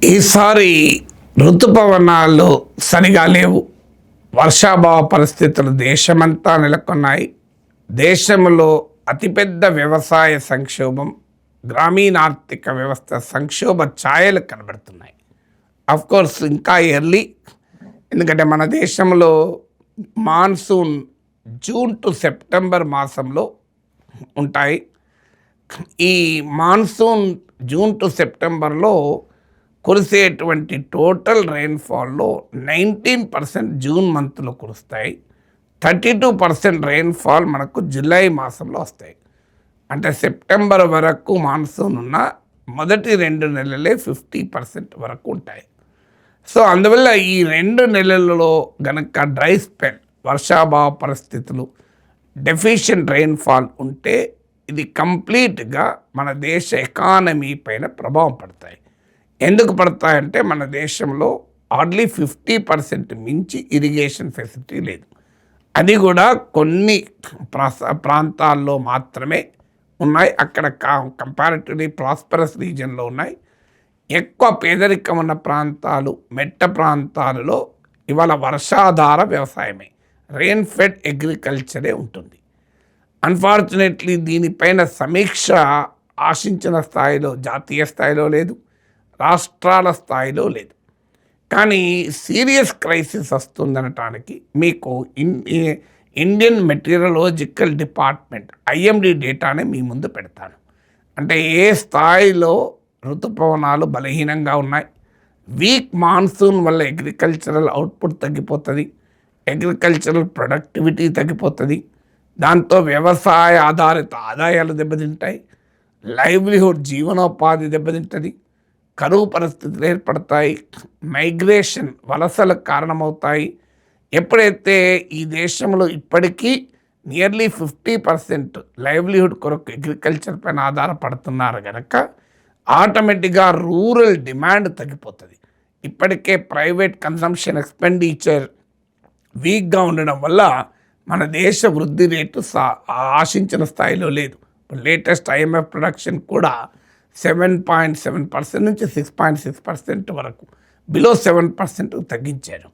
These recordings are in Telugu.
ఈసారి ఋతుపవనాలు సరిగా లేవు. వర్షాభావ పరిస్థితులు దేశమంతా నెలకొన్నాయి. దేశంలో అతిపెద్ద వ్యవసాయ సంక్షోభం, గ్రామీణ ఆర్థిక వ్యవస్థ సంక్షోభ ఛాయలు కనబడుతున్నాయి. కోర్స్ ఇంకా ఎర్లీ, ఎందుకంటే మన దేశంలో మాన్సూన్ జూన్ టు సెప్టెంబర్ మాసంలో ఉంటాయి. ఈ మాన్సూన్ జూన్ టు సెప్టెంబర్లో కురిసేటువంటి టోటల్ రెయిన్ఫాల్లో 19% జూన్ మంత్లో కురుస్తాయి. 32% రెయిన్ఫాల్ మనకు జూలై మాసంలో వస్తాయి. అంటే సెప్టెంబర్ వరకు మాన్సూన్ ఉన్న మొదటి 2 నెలలే 50% వరకు ఉంటాయి. సో అందువల్ల ఈ 2 నెలలలో గనక డ్రై స్పెల్, వర్షాభావ పరిస్థితులు, డెఫిషియెంట్ రెయిన్ఫాల్ ఉంటే ఇది కంప్లీట్గా మన దేశ ఎకానమీ పైన ప్రభావం పడతాయి. ఎందుకు పడతాయంటే మన దేశంలో హార్డ్లీ 50% మించి ఇరిగేషన్ ఫెసిలిటీ లేదు. అది కూడా కొన్ని ప్రాంతాల్లో మాత్రమే ఉన్నాయి. అక్కడ కంపారిటివ్లీ ప్రాస్పరస్ రీజన్లో ఉన్నాయి. ఎక్కువ పేదరికం ఉన్న ప్రాంతాలు, మెట్ట ప్రాంతాలలో ఇవాళ వర్షాధార వ్యవసాయమే, రెయిన్ ఫెడ్ అగ్రికల్చరే ఉంటుంది. అన్ఫార్చునేట్లీ దీనిపైన సమీక్ష ఆశించిన స్థాయిలో, జాతీయ స్థాయిలో లేదు, రాష్ట్రాల స్థాయిలో లేదు. కానీ సీరియస్ క్రైసిస్ వస్తుందనటానికి మీకు ఇండియన్ మెటీరియలాజికల్ డిపార్ట్మెంట్ IMD డేటానే మీ ముందు పెడతాను. అంటే ఏ స్థాయిలో ఋతుపవనాలు బలహీనంగా ఉన్నాయి, వీక్ మాన్సూన్ వల్ల అగ్రికల్చరల్ అవుట్పుట్ తగ్గిపోతుంది, అగ్రికల్చరల్ ప్రొడక్టివిటీ తగ్గిపోతుంది, దాంతో వ్యవసాయ ఆధారిత ఆదాయాలు దెబ్బతింటాయి, లైవ్లీహుడ్ జీవనోపాధి దెబ్బతింటుంది, కరువు పరిస్థితులు ఏర్పడతాయి, మైగ్రేషన్ వలసలకు కారణమవుతాయి. ఎప్పుడైతే ఈ దేశంలో ఇప్పటికీ నియర్లీ 50% లైవ్లీహుడ్ కొరకు అగ్రికల్చర్ పైన ఆధారపడుతున్నారు కనుక ఆటోమేటిక్గా రూరల్ డిమాండ్ తగ్గిపోతుంది. ఇప్పటికే ప్రైవేట్ కన్సంప్షన్ ఎక్స్పెండిచర్ వీక్గా ఉండడం వల్ల మన దేశ వృద్ధి రేటు ఆశించిన స్థాయిలో లేదు. లేటెస్ట్ IMF ప్రొడక్షన్ కూడా 7.7% నుంచి 6.6% వరకు, బిలో 7% తగ్గించారు.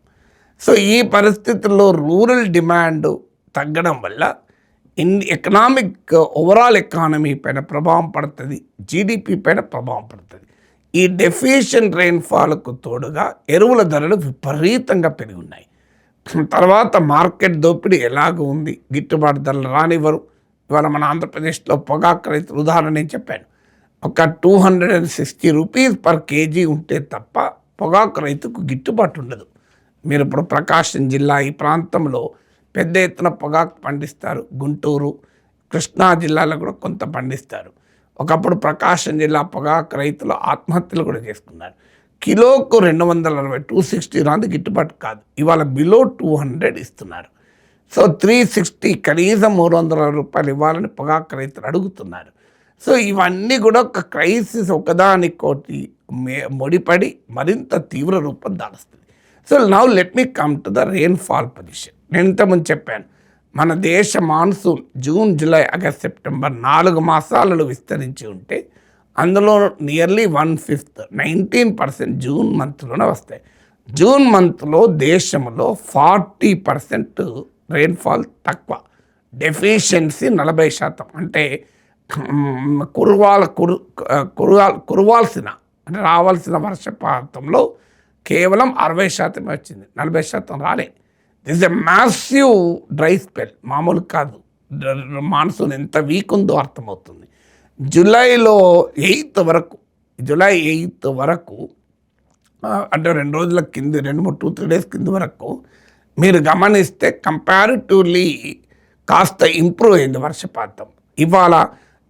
సో ఈ పరిస్థితుల్లో రూరల్ డిమాండ్ తగ్గడం వల్ల ఎకనామిక్ ఓవరాల్ ఎకానమీ పైన ప్రభావం పడుతుంది, GDP పైన ప్రభావం పడుతుంది. ఈ డెఫిషియెంట్ రెయిన్ఫాల్కు తోడుగా ఎరువుల ధరలు విపరీతంగా పెరిగి ఉన్నాయి. తర్వాత మార్కెట్ దోపిడీ ఎలాగో ఉంది, గిట్టుబాటు ధరలు రానివ్వరు. ఇవాళ మన ఆంధ్రప్రదేశ్లో పొగాకు రైతులు ఉదాహరణ నేను చెప్పాను, ఒక 260 రూపీస్ పర్ కేజీ ఉంటే తప్ప పొగాకు రైతుకు గిట్టుబాటు ఉండదు. మీరు ఇప్పుడు ప్రకాశం జిల్లా ఈ ప్రాంతంలో పెద్ద ఎత్తున పొగాకు పండిస్తారు. గుంటూరు, కృష్ణా జిల్లాలో కూడా కొంత పండిస్తారు. ఒకప్పుడు ప్రకాశం జిల్లా పొగాకు రైతులు ఆత్మహత్యలు కూడా చేసుకున్నారు. కిలోకు 260, 260 రాంది గిట్టుబాటు కాదు. ఇవాళ బిలో 200 ఇస్తున్నారు. సో 360, కనీసం 300 రూపాయలు ఇవ్వాలని పొగాకు రైతులు అడుగుతున్నారు. సో ఇవన్నీ కూడా ఒక క్రైసిస్ ఒకదానికోటి ముడిపడి మరింత తీవ్ర రూపం దాలుస్తుంది. So now let me come to the rainfall position. నేను ఇంతకుముందు చెప్పాను, మన దేశ monsoon June, July, August, September 4 మాసాలలో విస్తరించి ఉంటే అందులో నియర్లీ 1/5, 19% జూన్ మంత్లోనే వస్తాయి. జూన్ మంత్లో దేశంలో 40% రెయిన్ఫాల్ తక్కువ, డెఫిషియన్సీ 40%. అంటే కురవాల్సిన అంటే రావాల్సిన వర్షపాతంలో కేవలం 60% వచ్చింది, 40% రాలే. This a massive dry spell, మామూలు కాదు. మాన్సూన్ ఎంత వీక్ ఉందో అర్థమవుతుంది. జూలైలో 8th వరకు, జూలై 8th వరకు అంటే 2 రోజుల కింద, 2-3 డేస్ కింద వరకు మీరు గమనిస్తే కంపారిటివ్లీ కాస్త ఇంప్రూవ్ అయింది వర్షపాతం. ఇవాళ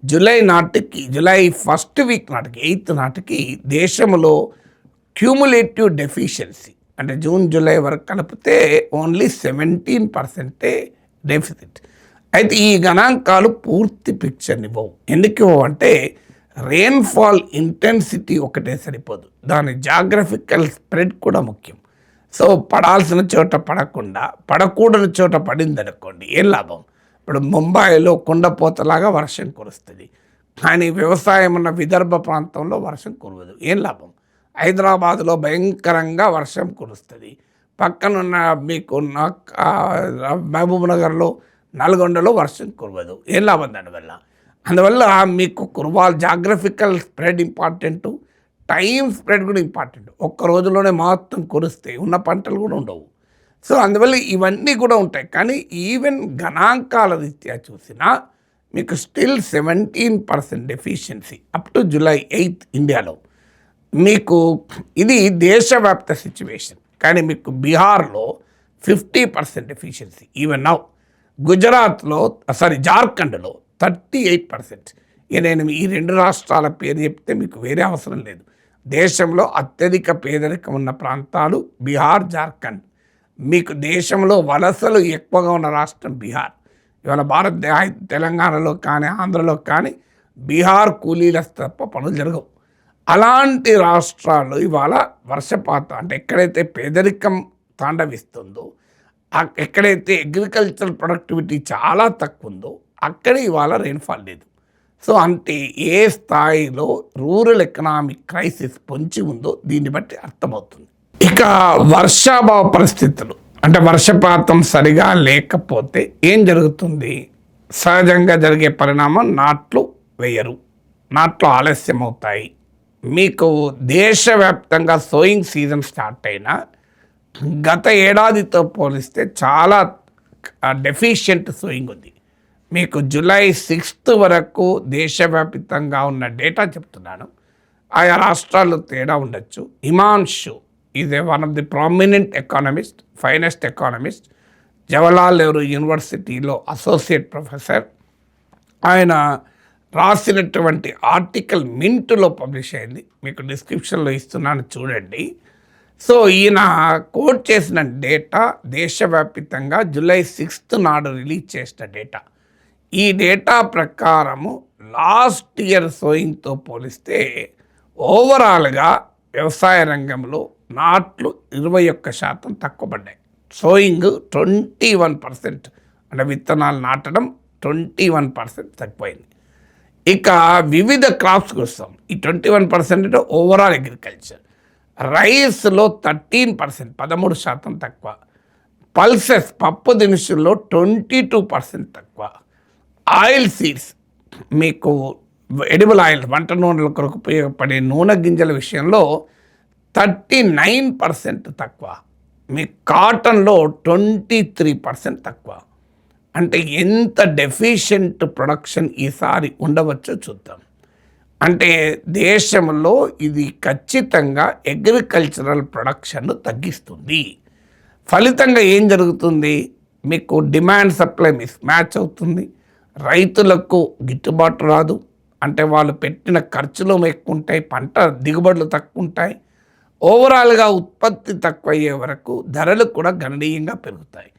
జూలై నాటికి, జూలై 1st వీక్ నాటికి, 8th నాటికి దేశంలో క్యూములేటివ్ డెఫిషియన్సీ అంటే జూన్, జూలై వరకు కలిపితే ఓన్లీ 17% డెఫిసిట్. అయితే ఈ గణాంకాలు పూర్తి పిక్చర్ని ఇవ్వవు. ఎందుకు అంటే రెయిన్ఫాల్ ఇంటెన్సిటీ ఒకటే సరిపోదు, దాని జాగ్రఫికల్ స్ప్రెడ్ కూడా ముఖ్యం. సో పడాల్సిన చోట పడకుండా పడకూడని చోట పడిందనుకోండి, ఏం లాభం? ఇప్పుడు ముంబైలో కుండపోతలాగా వర్షం కురుస్తుంది, కానీ వ్యవసాయం ఉన్న విదర్భ ప్రాంతంలో వర్షం కురవదు, ఏం లాభం? హైదరాబాద్లో భయంకరంగా వర్షం కురుస్తుంది. పక్కనున్న మీకున్న మహబూబ్ నగర్లో, నల్గొండలో వర్షం కురవదు. ఏం లాభం దానివల్ల? అందువల్ల మీకు కురవాలి. Geographical spread important, time spread కూడా ఇంపార్టెంట్. ఒక్క రోజులోనే మొత్తం కురిస్తే ఉన్న పంటలు కూడా ఉండవు. సో అందువల్ల ఇవన్నీ కూడా ఉంటాయి. కానీ ఈవెన్ గణాంకాల రీత్యా చూసినా మీకు still 17% deficiency up to July 8 ఇండియాలో. మీకు ఇది దేశవ్యాప్త సిచ్యువేషన్. కానీ మీకు బీహార్లో 50% డెఫిషియన్సీ ఈవెన్ నౌ. గుజరాత్లో జార్ఖండ్లో 38%. నేను ఈ 2 రాష్ట్రాల పేరు చెప్తే మీకు వేరే అవసరం లేదు. దేశంలో అత్యధిక పేదరికం ఉన్న ప్రాంతాలు బీహార్, జార్ఖండ్. మీకు దేశంలో వలసలు ఎక్కువగా ఉన్న రాష్ట్రం బీహార్. ఇవాళ తెలంగాణలో కానీ, ఆంధ్రలో కానీ బీహార్ కూలీల తప్ప పనులు జరగవు. అలాంటి రాష్ట్రాలు ఇవాళ వర్షపాతం అంటే ఎక్కడైతే పేదరికం తాండవిస్తుందో, ఎక్కడైతే అగ్రికల్చర్ ప్రొడక్టివిటీ చాలా తక్కువ ఉందో అక్కడ ఇవాళ రెయిన్ఫాల్ లేదు. సో అంటే ఏ స్థాయిలో రూరల్ ఎకనామిక్ క్రైసిస్ పొంచి ఉందో దీన్ని బట్టి అర్థమవుతుంది. ఇక వర్షాభావ పరిస్థితులు అంటే వర్షపాతం సరిగా లేకపోతే ఏం జరుగుతుంది? సహజంగా జరిగే పరిణామం నాట్లు వేయరు, నాట్లు ఆలస్యం అవుతాయి. మీకు దేశవ్యాప్తంగా సోయింగ్ సీజన్ స్టార్ట్ అయినా గత ఏడాదితో పోలిస్తే చాలా డెఫిషియెంట్ సోయింగ్ ఉంది. మీకు July 6 వరకు దేశవ్యాప్తంగా ఉన్న డేటా చెప్తున్నాను. ఆయా రాష్ట్రాల్లో తేడా ఉండొచ్చు. Himanshu is one of the prominent economist, finest economist, Jawaharlal Nehru యూనివర్సిటీలో అసోసియేట్ ప్రొఫెసర్. ఆయన రాసినటువంటి ఆర్టికల్ మింట్లో పబ్లిష్ అయింది, మీకు డిస్క్రిప్షన్లో ఇస్తున్నాను చూడండి. సో ఈయన కోట్ చేసిన డేటా దేశవ్యాప్తంగా July 6 నాడు రిలీజ్ చేసిన డేటా. ఈ డేటా ప్రకారము లాస్ట్ ఇయర్ సోయింగ్తో పోలిస్తే ఓవరాల్గా వ్యవసాయ రంగంలో నాట్లు 21% తక్కువ పడ్డాయి. సోయింగ్ 21%, అంటే విత్తనాలు నాటడం 21% తగ్గిపోయింది. ఇక వివిధ క్రాప్స్కి వస్తాం. ఈ 21% ఓవరాల్ అగ్రికల్చర్. రైస్లో 13%, 13% తక్కువ. పల్సెస్ పప్పు దినుసుల్లో 22% తక్కువ. ఆయిల్ సీడ్స్ మీకు ఎడిబుల్ ఆయిల్ వంట నూనెల కొరకు ఉపయోగపడే నూనె గింజల విషయంలో 39% తక్కువ. మీ కాటన్లో 23% తక్కువ. అంటే ఎంత డెఫిషియెంట్ ప్రొడక్షన్ ఈసారి ఉండవచ్చో చూద్దాం. అంటే దేశంలో ఇది ఖచ్చితంగా అగ్రికల్చరల్ ప్రొడక్షన్ తగ్గిస్తుంది. ఫలితంగా ఏం జరుగుతుంది? మీకు డిమాండ్ సప్లై మిస్ మ్యాచ్ అవుతుంది. రైతులకు గిట్టుబాటు రాదు. అంటే వాళ్ళు పెట్టిన ఖర్చులు ఎక్కువ ఉంటాయి, పంట దిగుబడులు తక్కువ ఉంటాయి. ఓవరాల్గా ఉత్పత్తి తక్కువ అయ్యే వరకు ధరలు కూడా గణనీయంగా పెరుగుతాయి.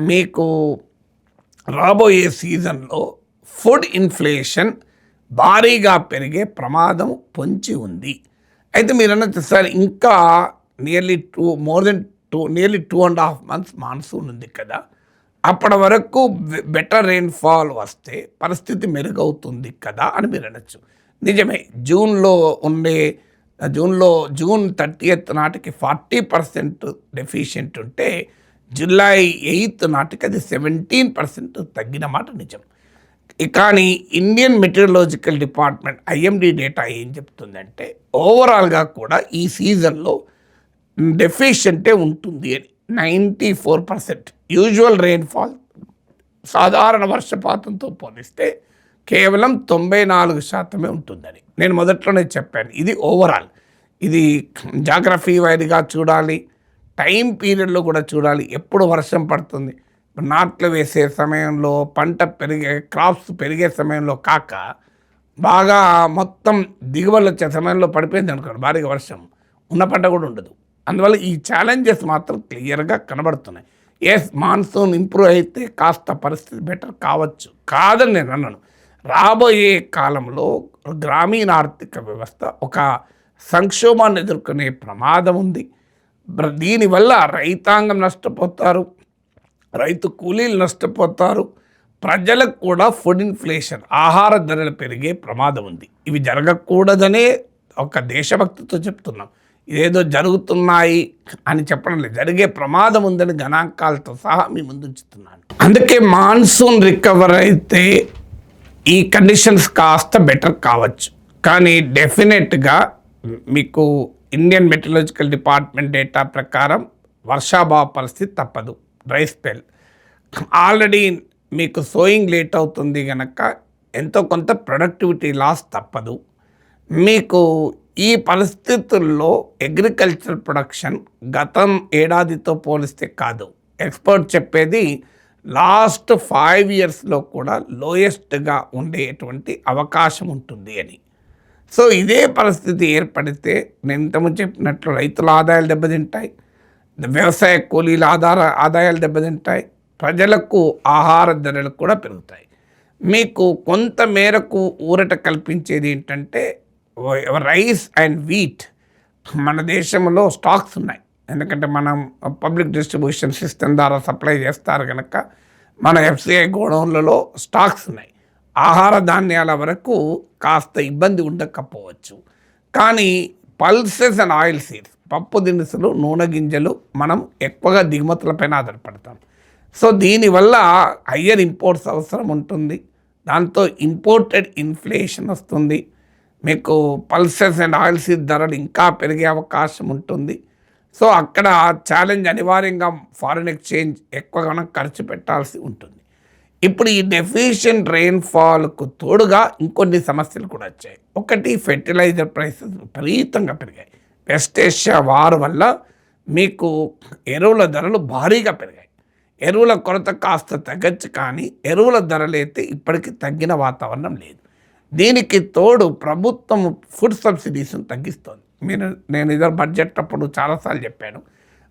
మీకు రాబోయే సీజన్లో ఫుడ్ ఇన్ఫ్లేషన్ భారీగా పెరిగే ప్రమాదం పొంచి ఉంది. అయితే మీరు అన్నది సార్ ఇంకా నియర్లీ 2.5 months మాన్సూన్ ఉంది కదా, అప్పటి వరకు బెటర్ రెయిన్ఫాల్ వస్తే పరిస్థితి మెరుగవుతుంది కదా అని మీరు అనొచ్చు. నిజమే, జూన్ 30th నాటికి 40% డెఫిషియెంట్ ఉంటే July 8 నాటికి అది 17% తగ్గిన మాట నిజం. కానీ Indian meteorological department IMD data ఏం చెప్తుందంటే ఓవరాల్గా కూడా ఈ సీజన్లో డెఫిషియెంటే ఉంటుంది అని. 94% యూజువల్ రెయిన్ఫాల్ సాధారణ వర్షపాతంతో పోలిస్తే కేవలం 94% ఉంటుందని నేను మొదట్లోనే చెప్పాను. ఇది ఓవరాల్, ఇది జాగ్రఫీ వైడ్గా చూడాలి, టైం పీరియడ్లో కూడా చూడాలి. ఎప్పుడు వర్షం పడుతుంది, నాట్లు వేసే సమయంలో, పంట క్రాప్స్ పెరిగే సమయంలో కాక బాగా మొత్తం దిగుబడులు వచ్చే సమయంలో పడిపోయింది అనుకోండి భారీగా వర్షం, ఉన్న పంట కూడా ఉండదు. అందువల్ల ఈ ఛాలెంజెస్ మాత్రం క్లియర్గా కనబడుతున్నాయి. మాన్సూన్ ఇంప్రూవ్ అయితే కాస్త పరిస్థితి బెటర్ కావచ్చు, కాదని నేను అన్నాను. రాబోయే కాలంలో గ్రామీణ ఆర్థిక వ్యవస్థ ఒక సంక్షోభాన్ని ఎదుర్కొనే ప్రమాదం ఉంది. దీనివల్ల రైతాంగం నష్టపోతారు, రైతు కూలీలు నష్టపోతారు, ప్రజలకు కూడా ఫుడ్ ఇన్ఫ్లేషన్, ఆహార ధరలు పెరిగే ప్రమాదం ఉంది. ఇవి జరగకూడదనే ఒక దేశభక్తితో చెప్తున్నాం. ఇదేదో జరుగుతున్నాయి అని చెప్పడం లేదు, జరిగే ప్రమాదం ఉందని గణాంకాలతో సహా మీ ముందు ఉంచుతున్నాను. అందుకే మాన్సూన్ రికవర్ అయితే ఈ కండిషన్స్ కాస్త బెటర్ కావచ్చు, కానీ డెఫినెట్గా మీకు ఇండియన్ మెటీరియలాజికల్ డిపార్ట్మెంట్ డేటా ప్రకారం వర్షాభావ పరిస్థితి తప్పదు. డ్రై స్పెల్ ఆల్రెడీ మీకు సోయింగ్ లేట్ అవుతుంది కనుక ఎంతో కొంత ప్రొడక్టివిటీ లాస్ తప్పదు. మీకు ఈ పరిస్థితుల్లో అగ్రికల్చర్ ప్రొడక్షన్ గతం ఏడాదితో పోలిస్తే కాదు, ఎక్స్పర్ట్ చెప్పేది లాస్ట్ 5 yearsలో కూడా లోయెస్ట్గా ఉండేటువంటి అవకాశం ఉంటుంది అని. సో ఇదే పరిస్థితి ఏర్పడితే నేను ఇంతకుముందు చెప్పినట్లు రైతుల ఆదాయాలు దెబ్బతింటాయి, వ్యవసాయ కూలీల ఆదాయాలు దెబ్బతింటాయి, ప్రజలకు ఆహార ధరలు కూడా పెరుగుతాయి. మీకు కొంత మేరకు ఊరట కల్పించేది ఏంటంటే రైస్ అండ్ వీట్ మన దేశంలో స్టాక్స్ ఉన్నాయి. ఎందుకంటే మనం పబ్లిక్ డిస్ట్రిబ్యూషన్ సిస్టమ్ ద్వారా సప్లై చేస్తారు కనుక మన ఎఫ్సిఐ గోడౌన్లలో స్టాక్స్ ఉన్నాయి. ఆహార ధాన్యాల వరకు కాస్త ఇబ్బంది ఉండకపోవచ్చు, కానీ పల్సెస్ అండ్ ఆయిల్ సీడ్స్, పప్పు దినుసులు, నూనె గింజలు మనం ఎక్కువగా దిగుమతులపైన ఆధారపడతాం. సో దీనివల్ల హయ్యర్ ఇంపోర్ట్స్ అవసరం ఉంటుంది, దాంతో ఇంపోర్టెడ్ ఇన్ఫ్లేషన్ వస్తుంది. మీకు పల్సెస్ అండ్ ఆయిల్ సీడ్ ధరలు ఇంకా పెరిగే అవకాశం ఉంటుంది. సో అక్కడ ఛాలెంజ్ అనివార్యంగా ఫారిన్ ఎక్స్చేంజ్ ఎక్కువగా ఖర్చు పెట్టాల్సి ఉంటుంది. ఇప్పుడు ఈ డెఫిషియెంట్ రెయిన్ఫాల్కు తోడుగా ఇంకొన్ని సమస్యలు కూడా వచ్చాయి. ఒకటి, ఫెర్టిలైజర్ ప్రైసెస్ విపరీతంగా పెరిగాయి. వెస్ట్ ఏషియా వార్ వల్ల మీకు ఎరువుల ధరలు భారీగా పెరిగాయి. ఎరువుల కొరత కాస్త తగ్గచ్చు, కానీ ఎరువుల ధరలు అయితే ఇప్పటికీ తగ్గిన వాతావరణం లేదు. దీనికి తోడు ప్రభుత్వం ఫుడ్ సబ్సిడీస్ని తగ్గిస్తోంది. నేను ఇదే బడ్జెట్ అప్పుడు చాలాసార్లు చెప్పాను,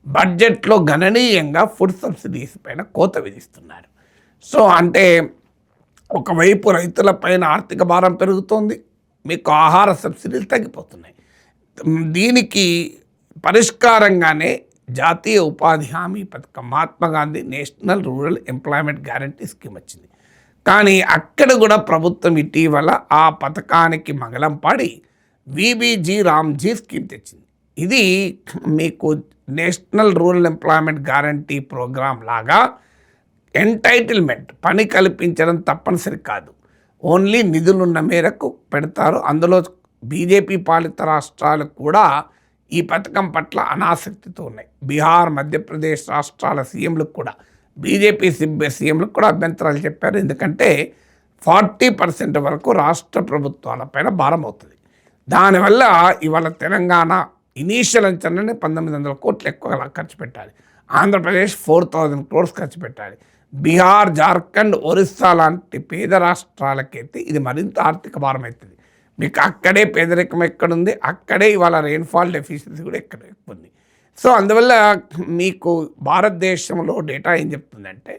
బడ్జెట్లో గణనీయంగా ఫుడ్ సబ్సిడీస్ పైన కోత విధిస్తున్నారు. సో అంటే ఒకవైపు రైతులపైన ఆర్థిక భారం పెరుగుతోంది, మీకు ఆహార సబ్సిడీలు తగ్గిపోతున్నాయి. దీనికి పరిష్కారంగానే జాతీయ ఉపాధి హామీ పథకం, Mahatma Gandhi national rural employment guarantee scheme వచ్చింది. కానీ అక్కడ కూడా ప్రభుత్వం ఇటీవల ఆ పథకానికి మంగళం పాడి విబిజీ రామ్జీ స్కీమ్ తెచ్చింది. ఇది మీకు national rural employment guarantee programme లాగా ఎంటైటిల్మెంట్, పని కల్పించడం తప్పనిసరి కాదు, ఓన్లీ నిధులున్న మేరకు పెడతారు. అందులో బీజేపీ పాలిత రాష్ట్రాలు కూడా ఈ పథకం పట్ల అనాసక్తితో ఉన్నాయి. బీహార్, మధ్యప్రదేశ్ రాష్ట్రాల సీఎంలకు కూడా, బీజేపీ సీఎంలకు కూడా అభ్యంతరాలు చెప్పారు. ఎందుకంటే 40% వరకు రాష్ట్ర ప్రభుత్వాలపైన భారం అవుతుంది. దానివల్ల ఇవాళ తెలంగాణ ఇనీషియల్ అంచనానే 1900 కోట్లు ఎక్కువ ఖర్చు పెట్టాలి, ఆంధ్రప్రదేశ్ 4000 crores ఖర్చు పెట్టాలి, బీహార్, జార్ఖండ్, ఒరిస్సా లాంటి పేద రాష్ట్రాలకైతే ఇది మరింత ఆర్థిక భారం అవుతుంది. మీకు అక్కడే పేదరికం ఎక్కడుంది, అక్కడే ఇవాళ రెయిన్ఫాల్ డెఫిషియన్సీ కూడా ఎక్కువ ఉంది. సో అందువల్ల మీకు భారతదేశంలో డేటా ఏం చెప్తుందంటే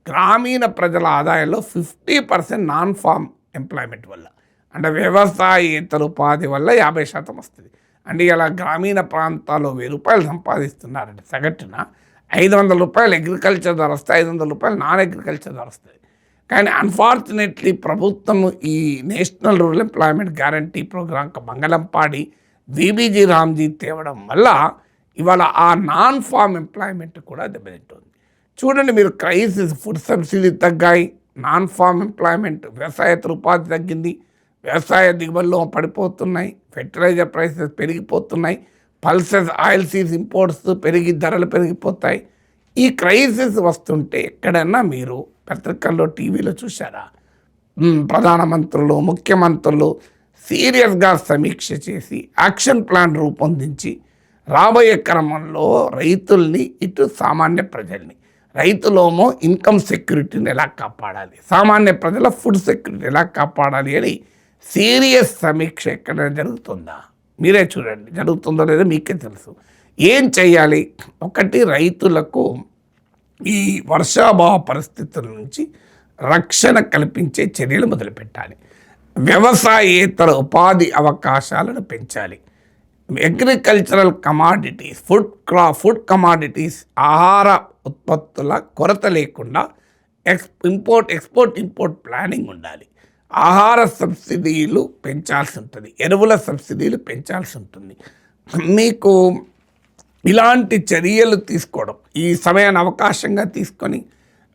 గ్రామీణ ప్రజల ఆదాయంలో 50% నాన్ ఫార్మ్ ఎంప్లాయ్మెంట్ వల్ల, అంటే వ్యవసాయేతర ఉపాధి వల్ల 50% వస్తుంది. అంటే ఇలా గ్రామీణ ప్రాంతాల్లో 1000 రూపాయలు సంపాదిస్తున్నారంటే సగటున 500 రూపాయలు అగ్రికల్చర్ ధర వస్తాయి, 500 రూపాయలు నాన్ అగ్రికల్చర్ ధర వస్తుంది. కానీ అన్ఫార్చునేట్లీ ప్రభుత్వం ఈ నేషనల్ రూరల్ ఎంప్లాయ్మెంట్ గ్యారంటీ ప్రోగ్రాంకి మంగళం పాడి విబిజీ రామ్జీ తేవడం వల్ల ఇవాళ ఆ నాన్ ఫార్మ్ ఎంప్లాయ్మెంట్ కూడా దెబ్బతింటుంది. చూడండి మీరు, క్రైసిస్, ఫుడ్ సబ్సిడీ తగ్గాయి, నాన్ ఫార్మ్ ఎంప్లాయ్మెంట్, వ్యవసాయేతర ఉపాధి తగ్గింది, వ్యవసాయ దిగుబడులు పడిపోతున్నాయి, ఫెర్టిలైజర్ ప్రైసెస్ పెరిగిపోతున్నాయి, పల్సెస్ ఆయిల్ సీడ్స్ ఇంపోర్ట్స్ పెరిగి ధరలు పెరిగిపోతాయి. ఈ క్రైసిస్ వస్తుంటే ఎక్కడన్నా మీరు పత్రికల్లో, టీవీలో చూసారా? ప్రధానమంత్రులు, ముఖ్యమంత్రులు సీరియస్గా సమీక్ష చేసి యాక్షన్ ప్లాన్ రూపొందించి రాబోయే క్రమంలో రైతుల్ని, ఇటు సామాన్య ప్రజల్ని, రైతులోమో ఇన్కమ్ సెక్యూరిటీని ఎలా కాపాడాలి, సామాన్య ప్రజల ఫుడ్ సెక్యూరిటీ ఎలా కాపాడాలి అని సీరియస్ సమీక్ష ఎక్కడ జరుగుతుందా? మీరే చూడండి, జరుగుతుందో లేదో మీకే తెలుసు. ఏం చేయాలి? ఒకటి, రైతులకు ఈ వర్షాభావ పరిస్థితుల నుంచి రక్షణ కల్పించే చర్యలు మొదలుపెట్టాలి. వ్యవసాయేతర ఉపాధి అవకాశాలను పెంచాలి. అగ్రికల్చరల్ కమాడిటీస్, ఫుడ్ కమాడిటీస్, ఆహార ఉత్పత్తుల కొరత లేకుండా ఎక్స్పోర్ట్ ఇంపోర్ట్ ప్లానింగ్ ఉండాలి. ఆహార సబ్సిడీలు పెంచాల్సి ఉంటుంది, ఎరువుల సబ్సిడీలు పెంచాల్సి ఉంటుంది. మీకు ఇలాంటి చర్యలు తీసుకోవడం, ఈ సమయాన్ని అవకాశంగా తీసుకొని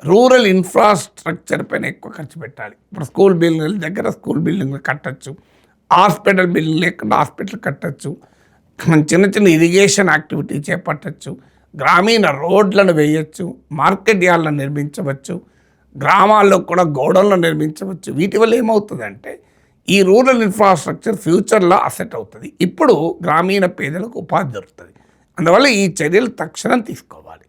రూరల్ ఇన్ఫ్రాస్ట్రక్చర్ పైన ఎక్కువ ఖర్చు పెట్టాలి. ఇప్పుడు స్కూల్ బిల్డింగ్ల దగ్గర స్కూల్ బిల్డింగ్లు కట్టచ్చు, హాస్పిటల్ బిల్డింగ్ లేకుండా హాస్పిటల్ కట్టచ్చు, చిన్న చిన్న ఇరిగేషన్ యాక్టివిటీ చేపట్టచ్చు, గ్రామీణ రోడ్లను వేయచ్చు, మార్కెట్ యార్డ్లను నిర్మించవచ్చు, గ్రామాల్లో కూడా గోడౌన్లు నిర్మించవచ్చు. వీటి వల్ల ఏమవుతుందంటే ఈ రూరల్ ఇన్ఫ్రాస్ట్రక్చర్ ఫ్యూచర్లో అసెట్ అవుతుంది. ఇప్పుడు గ్రామీణ పేదలకు ఉపాధి దొరుకుతుంది. అందువల్ల ఈ చర్యలు తక్షణం తీసుకోవాలి.